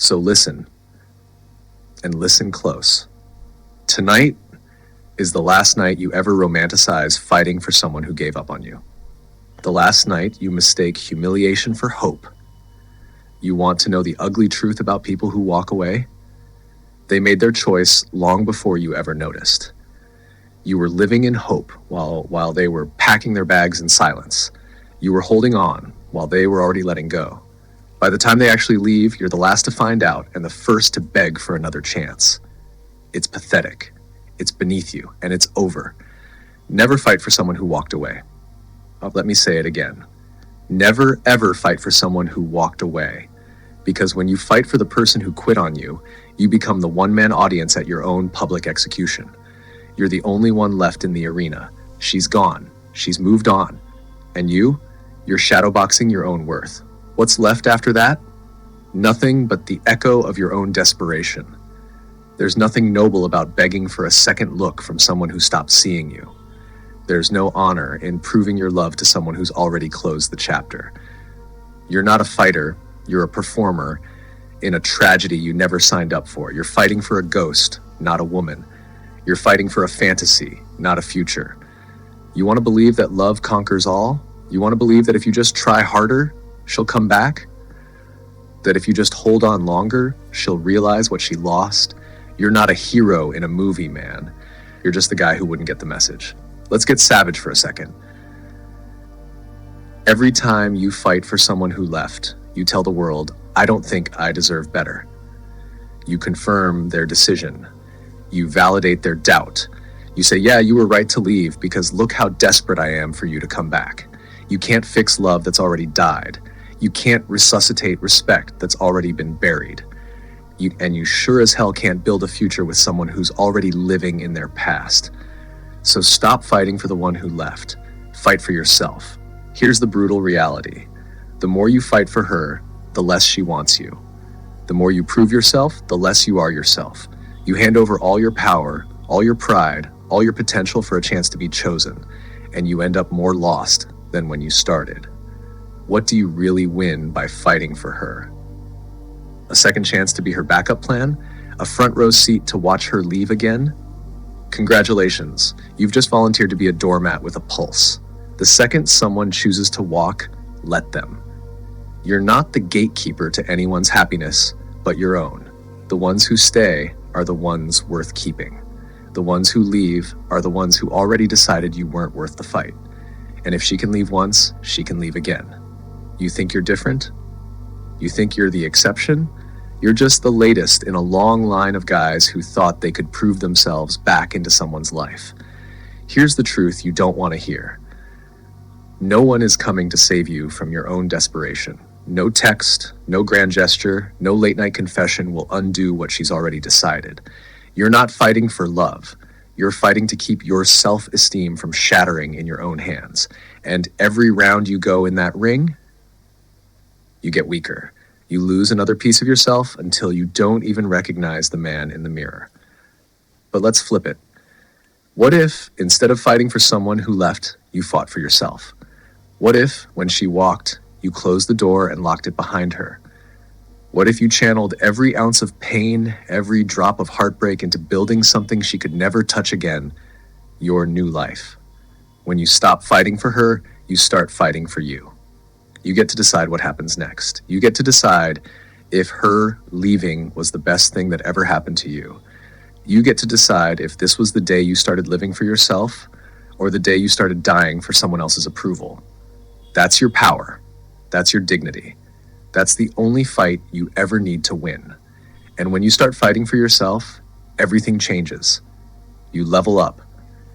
So listen, and listen close. Tonight is the last night you ever romanticize fighting for someone who gave up on you. The last night you mistake humiliation for hope. You want to know the ugly truth about people who walk away? They made their choice long before you ever noticed. You were living in hope while they were packing their bags in silence. You were holding on while they were already letting go. By the time they actually leave, you're the last to find out and the first to beg for another chance. It's pathetic. It's beneath you, and it's over. Never fight for someone who walked away. Let me say it again. Never, ever fight for someone who walked away. Because when you fight for the person who quit on you, you become the one-man audience at your own public execution. You're the only one left in the arena. She's gone. She's moved on. And you're shadowboxing your own worth. What's left after that? Nothing but the echo of your own desperation. There's nothing noble about begging for a second look from someone who stopped seeing you. There's no honor in proving your love to someone who's already closed the chapter. You're not a fighter, you're a performer in a tragedy you never signed up for. You're fighting for a ghost, not a woman. You're fighting for a fantasy, not a future. You want to believe that love conquers all? You want to believe that if you just try harder, she'll come back? That if you just hold on longer, she'll realize what she lost? You're not a hero in a movie, man. You're just the guy who wouldn't get the message. Let's get savage for a second. Every time you fight for someone who left, you tell the world, I don't think I deserve better. You confirm their decision. You validate their doubt. You say, yeah, you were right to leave because look how desperate I am for you to come back. You can't fix love that's already died. You can't resuscitate respect that's already been buried. And you sure as hell can't build a future with someone who's already living in their past. So stop fighting for the one who left. Fight for yourself. Here's the brutal reality. The more you fight for her, the less she wants you. The more you prove yourself, the less you are yourself. You hand over all your power, all your pride, all your potential for a chance to be chosen, and you end up more lost than when you started. What do you really win by fighting for her? A second chance to be her backup plan? A front row seat to watch her leave again? Congratulations, you've just volunteered to be a doormat with a pulse. The second someone chooses to walk, let them. You're not the gatekeeper to anyone's happiness, but your own. The ones who stay are the ones worth keeping. The ones who leave are the ones who already decided you weren't worth the fight. And if she can leave once, she can leave again. You think you're different? You think you're the exception? You're just the latest in a long line of guys who thought they could prove themselves back into someone's life. Here's the truth you don't want to hear. No one is coming to save you from your own desperation. No text, no grand gesture, no late-night confession will undo what she's already decided. You're not fighting for love. You're fighting to keep your self-esteem from shattering in your own hands. And every round you go in that ring, you get weaker. You lose another piece of yourself until you don't even recognize the man in the mirror. But let's flip it. What if, instead of fighting for someone who left, you fought for yourself? What if, when she walked, you closed the door and locked it behind her? What if you channeled every ounce of pain, every drop of heartbreak into building something she could never touch again, your new life? When you stop fighting for her, you start fighting for you. You get to decide what happens next. You get to decide if her leaving was the best thing that ever happened to you. You get to decide if this was the day you started living for yourself or the day you started dying for someone else's approval. That's your power. That's your dignity. That's the only fight you ever need to win. And when you start fighting for yourself, everything changes. You level up.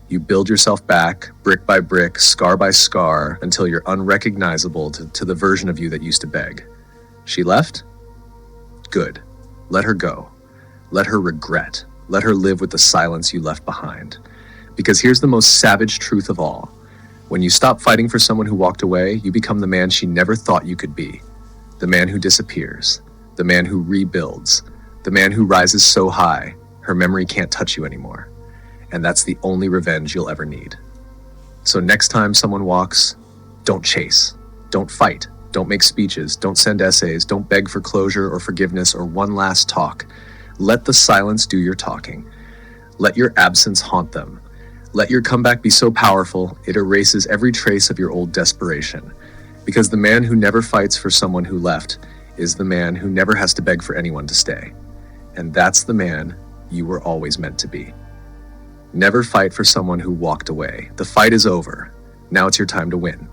You build yourself back, brick by brick, scar by scar, until you're unrecognizable to the version of you that used to beg. She left? Good. Let her go. Let her regret. Let her live with the silence you left behind. Because here's the most savage truth of all. When you stop fighting for someone who walked away, you become the man she never thought you could be. The man who disappears. The man who rebuilds. The man who rises so high, her memory can't touch you anymore. And that's the only revenge you'll ever need. So next time someone walks, don't chase, don't fight, Don't make speeches, don't send essays, don't beg for closure or forgiveness or one last talk. Let the silence do your talking. Let your absence haunt them. Let your comeback be so powerful, it erases every trace of your old desperation. Because the man who never fights for someone who left is the man who never has to beg for anyone to stay. And that's the man you were always meant to be. Never fight for someone who walked away. The fight is over. Now it's your time to win.